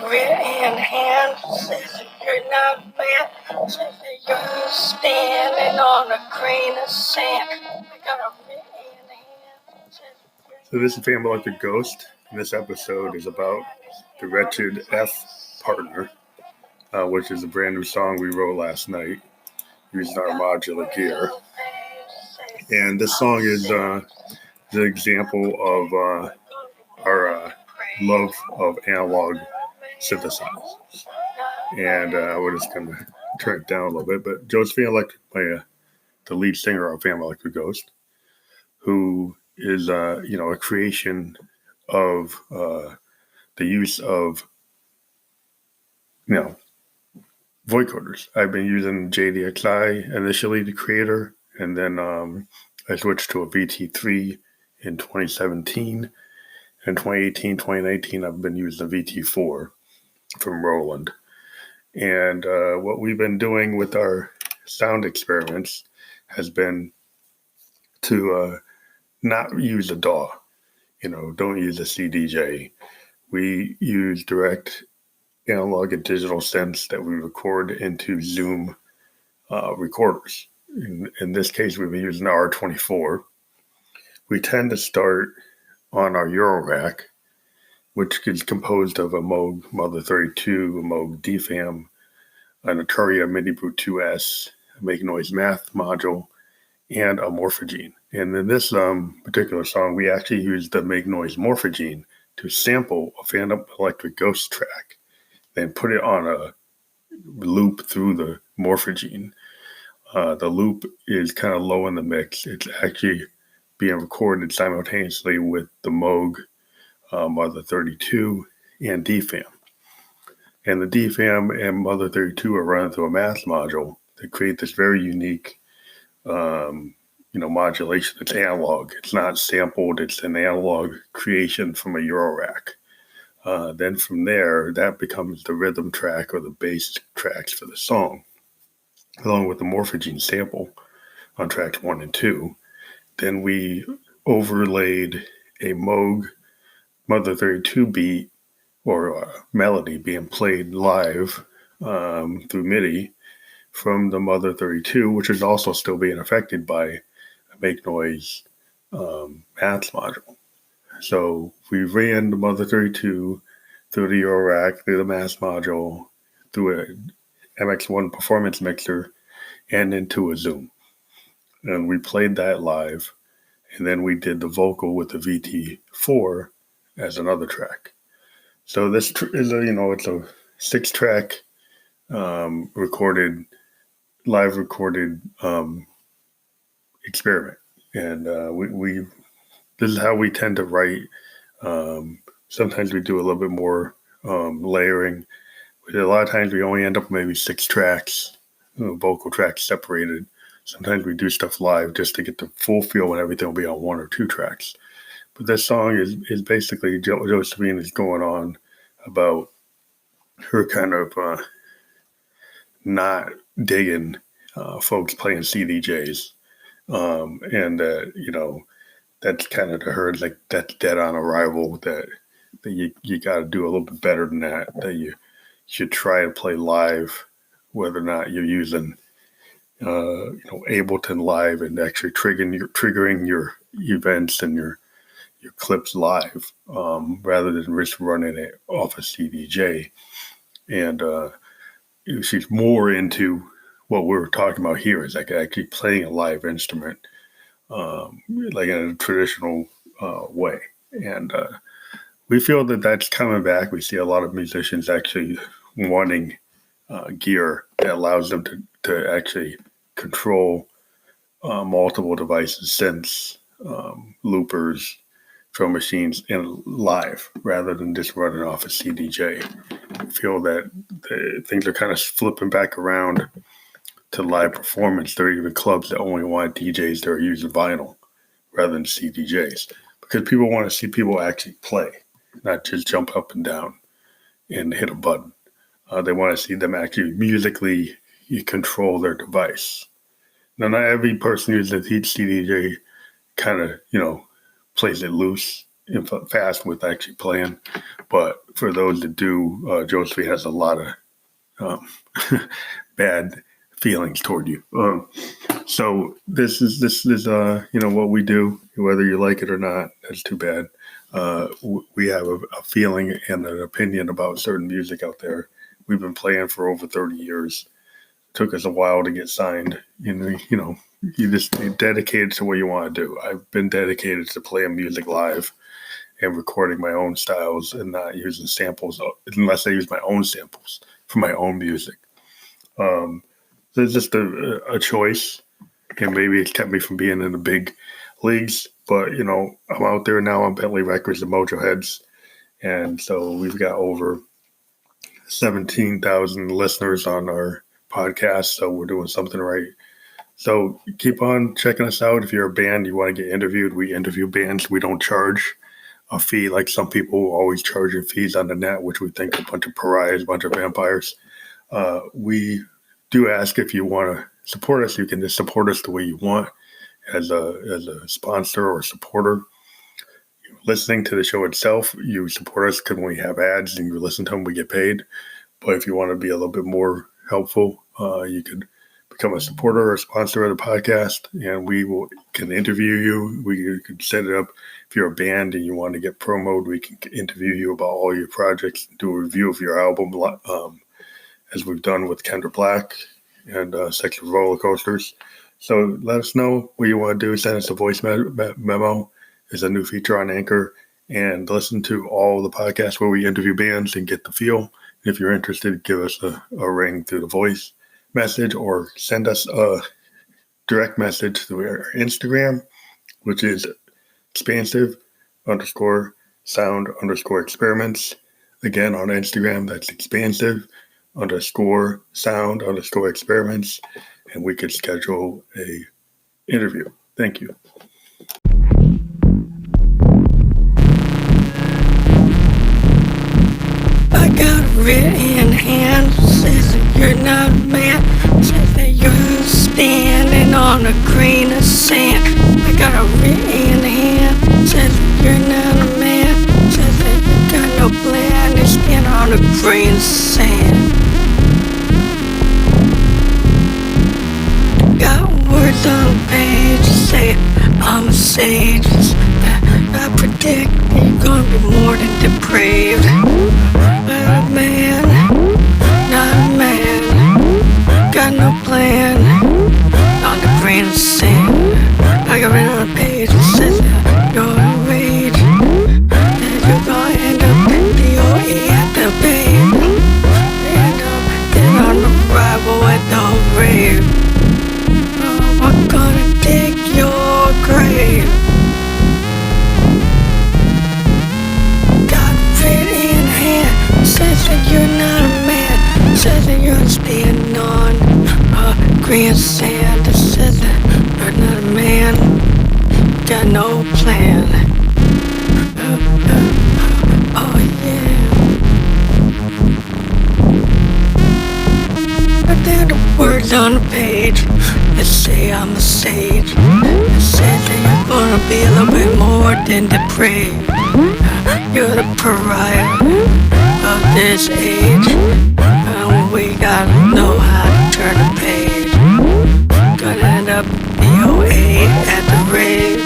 writ in hand, says that you're not mad, says that you're standing on a grain of sand. I got a writ in hand. So this is Family Like a Ghost, and this episode is about the Wretched F Partner, which is a brand new song we wrote last night using our modular gear. And this song is the example of our love of analog synthesizers. And we're just going to turn it down a little bit. But Josephine Electric, the lead singer of Family Like a Ghost, who is a creation of the use of vocoders. I've been using JDXI initially, the creator, and then I switched to a VT3 in 2017. In 2018, 2019, I've been using the VT4 from Roland. And what we've been doing with our sound experiments has been to not use a DAW. Don't use a CDJ. We use direct analog and digital synths that we record into Zoom recorders. In this case, we've been using the R24. We tend to start on our Eurorack, which is composed of a Moog Mother 32, a Moog DFAM, an Arturia Mini Brute 2S, a Make Noise Math module, and a Morphogene. And in this particular song, we actually used the Make Noise Morphogene to sample a Phantom Electric Ghost track, then put it on a loop through the Morphogene. The loop is kind of low in the mix. It's actually being recorded simultaneously with the Moog Mother 32 and DFAM. And the DFAM and Mother 32 are running through a math module to create this very unique modulation. It's analog. It's not sampled. It's an analog creation from a Eurorack. Then from there, that becomes the rhythm track or the bass tracks for the song, along with the Morphogene sample on tracks 1 and 2. Then we overlaid a Moog Mother 32 beat or melody being played live through MIDI from the Mother 32, which is also still being affected by a Make Noise math module. So we ran the Mother 32 through the Eurorack, through the math module, through a MX1 performance mixer, and into a Zoom. And we played that live, and then we did the vocal with the VT4 as another track. So this is it's a 6-track live recorded experiment, and we this is how we tend to write. Sometimes we do a little bit more layering. A lot of times we only end up with maybe 6 tracks, vocal tracks separated. Sometimes we do stuff live just to get the full feel and everything will be on 1 or 2 tracks. But this song is basically Josephine is going on about her kind of not digging folks playing CDJs. That's kind of to her, like, that's dead on arrival, that you got to do a little bit better than that you should try to play live, whether or not you're using Ableton Live and actually triggering your events and your clips live, rather than risk running it off a CDJ. And she's more into what we're talking about here, is like actually playing a live instrument, like in a traditional way. And we feel that that's coming back. We see a lot of musicians actually wanting gear that allows them to actually control multiple devices, synths, loopers, drum machines, and live, rather than just running off a CDJ. I feel that things are kind of flipping back around to live performance. There are even clubs that only want DJs that are using vinyl rather than CDJs, because people want to see people actually play, not just jump up and down and hit a button. They want to see them actually musically control their device. Now, not every person who's a CDJ kind of, plays it loose. fast with actually playing. But for those that do, Josephine has a lot of bad feelings toward you. So this is what we do, whether you like it or not. That's too bad. We have a feeling and an opinion about certain music out there. We've been playing for over 30 years. It took us a while to get signed. You just dedicated to what you want to do. I've been dedicated to playing music live and recording my own styles and not using samples unless I use my own samples for my own music. So it's just a choice, and maybe it's kept me from being in the big leagues. But, I'm out there now on Bentley Records and Mojo Heads, and so we've got over 17,000 listeners on our podcast, so we're doing something right. So keep on checking us out. If you're a band, you want to get interviewed, we interview bands. We don't charge a fee like some people always charging fees on the net, which we think are a bunch of pariahs, a bunch of vampires. We do ask if you want to support us. You can just support us the way you want as a sponsor or supporter. Listening to the show itself, you support us because when we have ads and you listen to them, we get paid. But if you want to be a little bit more helpful, you could become a supporter or a sponsor of the podcast, and we can interview you. We could set it up. If you're a band and you want to get promoted, we can interview you about all your projects, do a review of your album, as we've done with Kendra Black and Sexual Roller Coasters. So let us know what you want to do. Send us a voice memo. There's a new feature on Anchor, and listen to all the podcasts where we interview bands and get the feel. If you're interested, give us a ring through the voice message or send us a direct message through our Instagram, which is expansive_sound_experiments. Again, on Instagram, that's expansive_sound_experiments, and we could schedule a interview. Thank you. I got a written hand, says that you're not a man, says that you're standing on a grain of sand. I got a written hand, says that you're not a man, says that you got no plan, you're standing on a grain of sand. Got words on the page, say I'm a sage. I predict you're gonna be more than depraved. But a man, not a man, got no plan, on the grain of sand. I got it on the page that says that you're enraged, that you're gonna end up DOE at the bait, end up dead on arrival at the rave. Oh, I'm gonna dig your grave. Says that you're not a man, says that you're standing on green sand. It says that you're not a man, got no plan. Oh yeah. But there are the words on the page that say I'm a sage. It says that you're gonna be a little bit more than depraved. You're the pariah of this age, and we gotta know how to turn the page. Gonna end up DOA at the rave.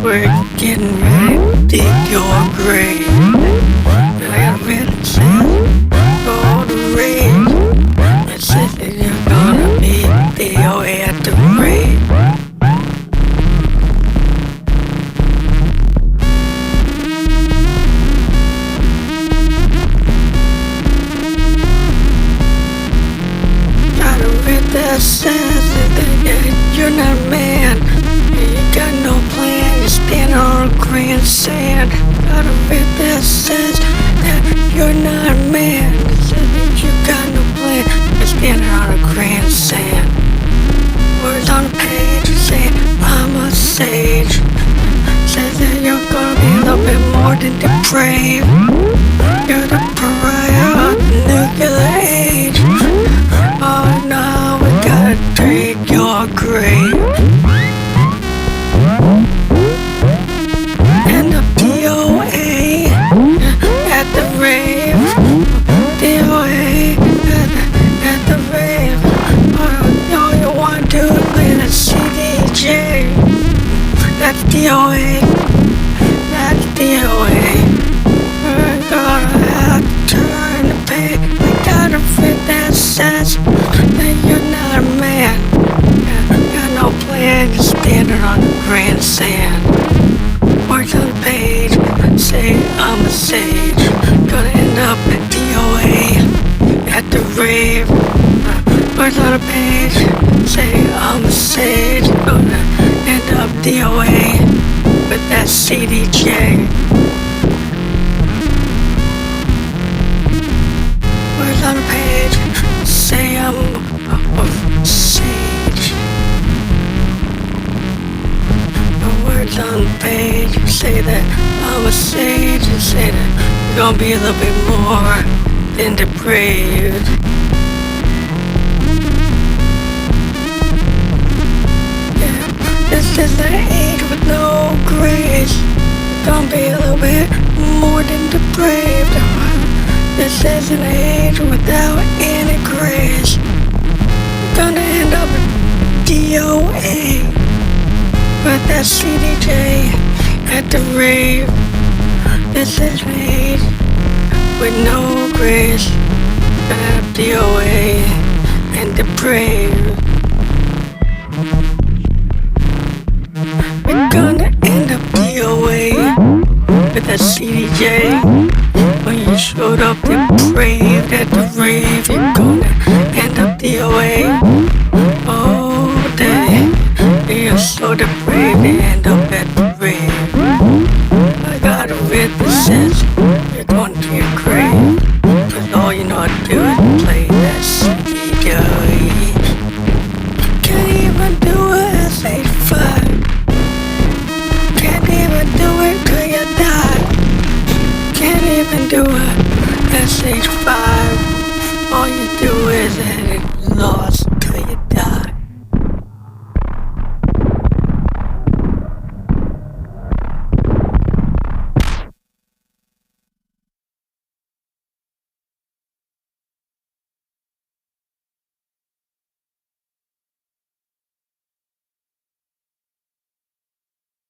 We're getting ready to dig your grave. And I got written says, go to rave. It says that you're gonna be DOA at the rave. That says that you're not a man, you got no plan, you're standing on a grain of sand. Got a bit that says that you're not a man, it says that you got no plan, you're standing on a grain of sand. Words on the page say I'm a sage, says that you're gonna be a little bit more than depraved. You're the pariah of the nuclear age. Oh no, we gotta dig your grave. And the I'm a sage. Gonna end up at DOA at the rave. Words on a page say I'm a sage. Gonna end up DOA with that CDJ. Words on a page say I'm a sage. The words on the page say that I'm a sage, and say that you're gonna be a little bit more than depraved. Yeah, this is an age with no grace. You're gonna be a little bit more than depraved. This is an age without any grace. You're gonna end up DOA with that CDJ at the rave. This is an age with no grace. Gonna have DOA and depraved. We're gonna end up DOA with that CDJ. When you showed up depraved at the rave, you're gonna end up DOA. Oh, day, you're so depraved, you end up at the rave. I got a rip that says